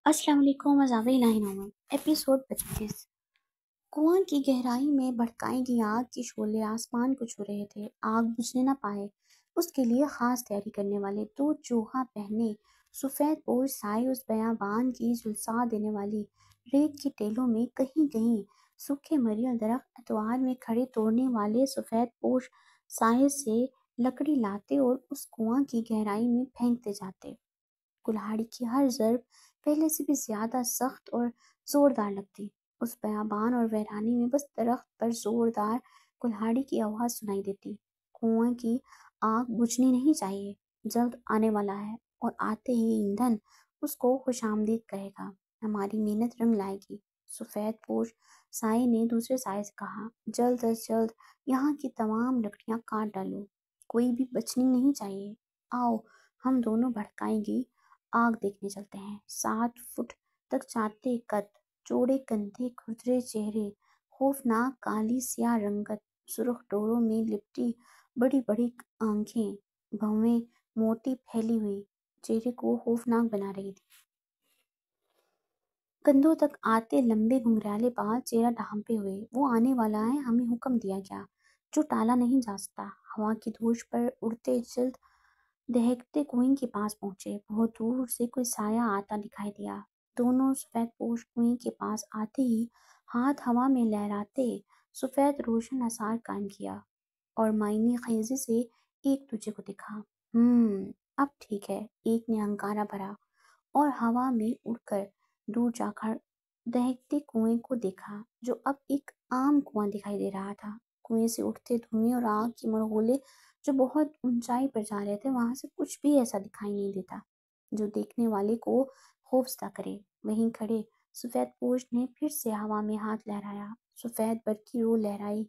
السلام علیکم مذاکرین ایپیسوڈ 25۔ کنواں کی گہرائی میں بھڑکائی گئی آگ کے شعلے آسمان کو چھو رہے تھے۔ آگ بجھنے نہ پائے اس کے لیے خاص تیاری کرنے والے دو چوہا پہنے سفید پوش سائے اس بیابان کی جھلسا دینے والی ریت کے ٹیلوں میں کہیں کہیں سوکھے مریل درخت اتوار میں کھڑے توڑنے والے سفید پوش سائے سے لکڑی لاتے اور اس کنواں کی گہرائی میں پھینکتے جاتے۔ کلہاڑی کی ہر ضرب پہلے سے بھی زیادہ سخت اور زوردار لگتی۔ اس بیابان اور ویرانی میں بس درخت پر زوردار کلہاڑی کی آواز سنائی دیتی۔ کنواں کی آگ بجھنی نہیں چاہیے، جلد آنے والا ہے، اور آتے ہی ایندھن اس کو خوش آمدید کہے گا، ہماری محنت رنگ لائے گی۔ سفید پوش سائے نے دوسرے سائے سے کہا، جلد از جلد یہاں کی تمام لکڑیاں کاٹ ڈالو، کوئی بھی بچنی نہیں چاہیے۔ آؤ ہم دونوں بھڑکائی گئی آگ دیکھنے چلتے ہیں۔ 7 فٹ تک جاتے قد، چوڑے کندھے، کھردرے چہرے، خوفناک کالی سیاہ رنگت، سرخ ڈوروں میں لپٹی بڑی بڑی آنکھیں، بھویں موٹی پھیلی ہوئی، چہرے کو خوفناک بنا رہی تھی۔ کندھوں تک آتے لمبے گھنگریالے بال چہرہ ڈھانپے ہوئے۔ وہ آنے والا ہے، ہمیں حکم دیا گیا جو ٹالا نہیں جا سکتا۔ ہوا کی دھوش پر اڑتے جلد دہکتے کنویں کے پاس پہنچے۔ بہت دور سے کوئی سایہ آتا دکھائی دیا۔ دونوں سفید پوش کنویں کے پاس آتے ہی ہاتھ ہوا میں لہراتے سفید روشن آثار قائم کیا اور معنی خیزی سے ایک دوسرے کو دیکھا۔ اب ٹھیک ہے، ایک نے ہنکارا بھرا اور ہوا میں اڑ کر دور جا کر دہکتے کنویں کو دیکھا جو اب ایک عام کنواں دکھائی دے رہا تھا۔ کنویں سے اٹھتے دھوئیں اور آگ کے مرغولے جو بہت اونچائی پر جا رہے تھے، وہاں سے کچھ بھی ایسا دکھائی نہیں دیتا جو دیکھنے والے کو خوفزدہ کرے۔ وہیں کھڑے سفید پوش نے پھر سے ہوا میں ہاتھ لہرایا، سفید برقی رو لہرائی۔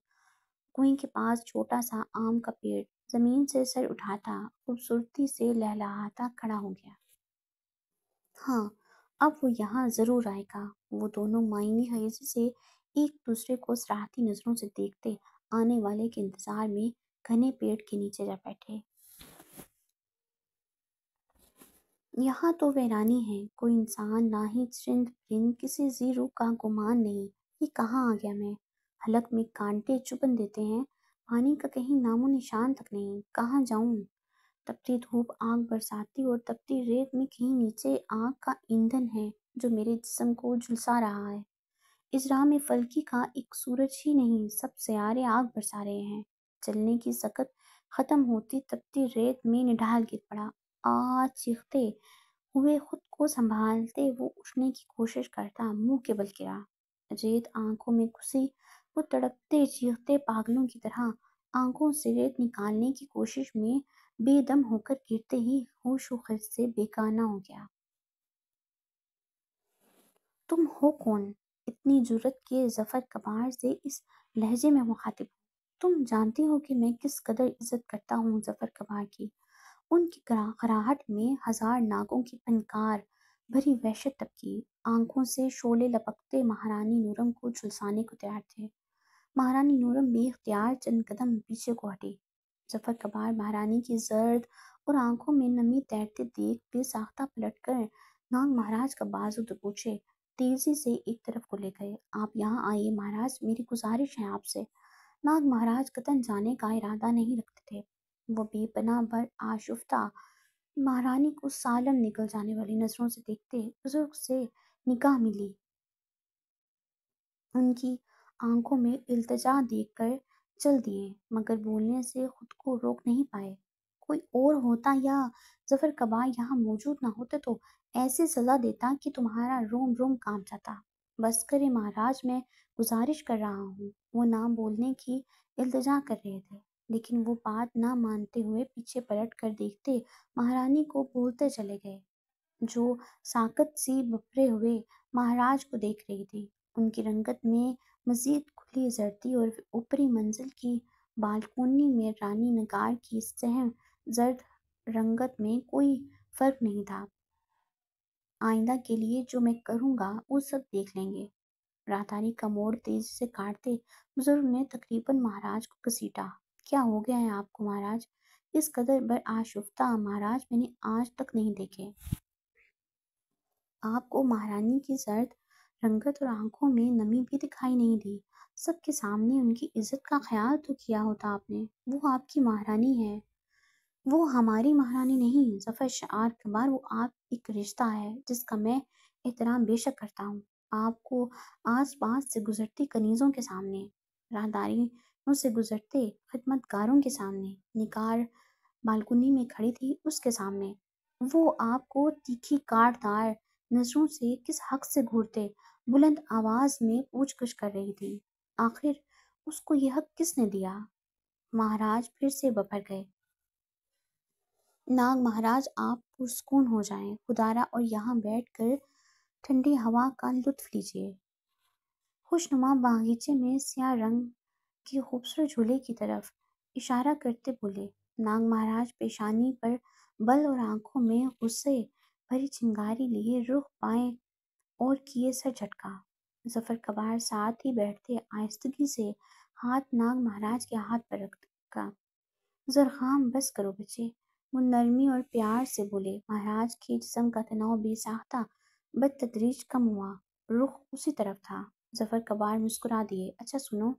کنویں کے پاس چھوٹا سا آم کا پیڑ زمین سے سر اٹھاتا خوبصورتی سے لہلہاتا کھڑا ہو گیا۔ ہاں، اب وہ یہاں ضرور آئے گا۔ وہ دونوں معنی خیزی سے ایک دوسرے کو صراحتی نظروں سے دیکھتے آنے والے کے انتظار میں گھنے پیڑ کے نیچے جا بیٹھے۔ یہاں تو ویرانی ہے، کوئی انسان نہ ہی چرند پرند، کسی ذی روح کا گمان نہیں۔ یہ کہاں آ گیا میں؟ حلق میں کانٹے چبھن دیتے ہیں، پانی کا کہیں نام و نشان تک نہیں۔ کہاں جاؤں؟ تپتی دھوپ آگ برساتی اور تپتی ریت میں کہیں نیچے آگ کا ایندھن ہے جو میرے جسم کو جھلسا رہا ہے۔ اجرام فلکی کا ایک سورج ہی نہیں، سب سیارے آگ برسا رہے ہیں۔ چلنے کی سکت ختم ہوتی تپتی ریت میں نڈال گر پڑا۔ چیختے ہوئے خود کو سنبھالتے وہ اٹھنے کی کوشش کرتا، منہ کے بل گرا۔ ریت آنکھوں میں گھسی، وہ تڑپتے چیختے پاگلوں کی طرح آنکھوں سے ریت نکالنے کی کوشش میں بے دم ہو کر گرتے ہی ہوش و خرد سے بیگانہ ہو گیا۔ تم ہو کون؟ اتنی جرأت کہ ظفر کبار سے اس لہجے میں مخاطب ہو؟ تم جانتی ہو کہ میں کس قدر عزت کرتا ہوں ظفر کبار کی۔ ان کی کراہٹ میں ہزار ناگوں کی پھنکار بھری وحشت ٹپکی۔ آنکھوں سے شعلے لپکتے مہارانی نورم کو جھلسانے کو تیار تھے۔ مہارانی نورم بے اختیار چند قدم پیچھے کو ہٹی۔ ظفر کبار مہارانی کی زرد اور آنکھوں میں نمی تیرتے دیکھ بے ساختہ پلٹ کر ناگ مہاراج کا بازو دبوچے تیزی سے ایک طرف کو لے گئے۔ آپ یہاں آئیے مہاراج، میری گزارش ہے آپ سے۔ ناگ مہاراج قطعاً جانے کا ارادہ نہیں رکھتے تھے۔ وہ بے پناہ بر آشفتہ مہارانی کو سالم نکل جانے والی نظروں سے دیکھتے بزرگ سے نگاہ ملی۔ ان کی آنکھوں میں التجا دیکھ کر چل دیے، مگر بولنے سے خود کو روک نہیں پائے۔ کوئی اور ہوتا یا ظفر کبار یہاں موجود نہ ہوتے تو ایسی سزا دیتا کہ تمہارا روم روم کانپ جاتا۔ بس کرے مہاراج، میں گزارش کر رہا ہوں۔ وہ نہ بولنے کی التجا کر رہے تھے، لیکن وہ بات نہ مانتے ہوئے پیچھے پلٹ کر دیکھتے مہارانی کو بولتے چلے گئے، جو ساکت سی بپھرے ہوئے مہاراج کو دیکھ رہی تھی۔ ان کی رنگت میں مزید کھلی زردی اور اوپری منزل کی بالکونی میں رانی نگار کی سہم زرد رنگت میں کوئی فرق نہیں تھا۔ آئندہ کے لیے جو میں کروں گا وہ سب دیکھ لیں گے۔ راہداری کا موڑ تیزی سے کاٹتے بزرگ نے تقریباً مہاراج کو گھسیٹا۔ کیا ہو گیا ہے آپ کو مہاراج؟ اس قدر بر آشفتہ مہاراج میں نے آج تک نہیں دیکھے۔ آپ کو مہارانی کی زرد رنگت اور آنکھوں میں نمی بھی دکھائی نہیں دی۔ سب کے سامنے ان کی عزت کا خیال تو کیا ہوتا آپ نے۔ وہ آپ کی مہارانی ہے۔ وہ ہماری مہارانی نہیں ظفر شعار کبار، وہ آپ ایک رشتہ ہے جس کا میں احترام بے شک کرتا ہوں۔ آپ کو آس پاس سے گزرتی کنیزوں کے سامنے، راہداریوں سے گزرتے خدمت گاروں کے سامنے، نگار بالکنی میں کھڑی تھی اس کے سامنے، وہ آپ کو تیکھی کاٹ دار نظروں سے کس حق سے گھورتے بلند آواز میں پوچھ گچھ کر رہی تھی۔ آخر اس کو یہ حق کس نے دیا؟ مہاراج پھر سے ببر گئے۔ ناگ مہاراج آپ پرسکون ہو جائیں خدارا اور یہاں بیٹھ کر ٹھنڈی ہوا کا لطف لیجیے۔ خوشنما باغیچے میں سیاہ رنگ کے خوبصورت جھولے کی طرف اشارہ کرتے بولے۔ ناگ مہاراج پیشانی پر بل اور آنکھوں میں غصے بھری چنگاری لیے رخ بائیں اور کیے سر جھٹکا۔ ظفر کبار ساتھ ہی بیٹھتے آہستگی سے ہاتھ ناگ مہاراج کے ہاتھ پر رکھا۔ زرخام بس کرو بچے، وہ نرمی اور پیار سے بولے۔ مہاراج کے جسم کا تناؤ بے ساختہ بتدریج کم ہوا، رخ اسی طرف تھا۔ ظفر کبار مسکرا دیے۔ اچھا سنو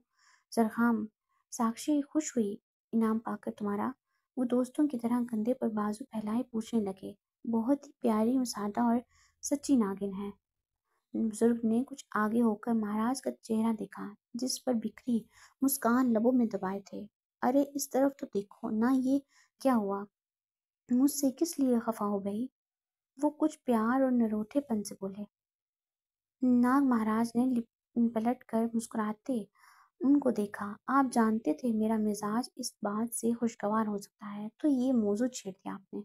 زرخام، ساکشی خوش ہوئی انعام پا کر تمہارا؟ وہ دوستوں کی طرح کندھے پر بازو پھیلائے پوچھنے لگے۔ بہت ہی پیاری اور سادہ اور سچی ناگن ہے۔ بزرگ نے کچھ آگے ہو کر مہاراج کا چہرہ دیکھا جس پر بکھری مسکان لبوں میں دبائے تھے۔ ارے اس طرف تو دیکھو نہ، یہ کیا ہوا؟ مجھ سے کس لیے خفا ہو بھئی؟ وہ کچھ پیار اور نروٹھے پن سے بولے۔ ناگ مہاراج نے پلٹ کر مسکراتے ان کو دیکھا۔ آپ جانتے تھے میرا مزاج اس بات سے خوشگوار ہو سکتا ہے تو یہ موضوع چھیڑ دیا آپ نے۔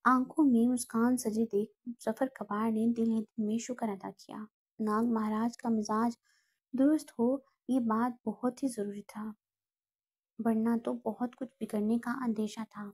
آنکھوں میں مسکان سجے دیکھ ظفر کبار نے دل ہی دل میں شکر ادا کیا۔ ناگ مہاراج کا مزاج درست ہو یہ بات بہت ہی ضروری تھا، ورنہ تو بہت کچھ بگڑنے کا اندیشہ تھا۔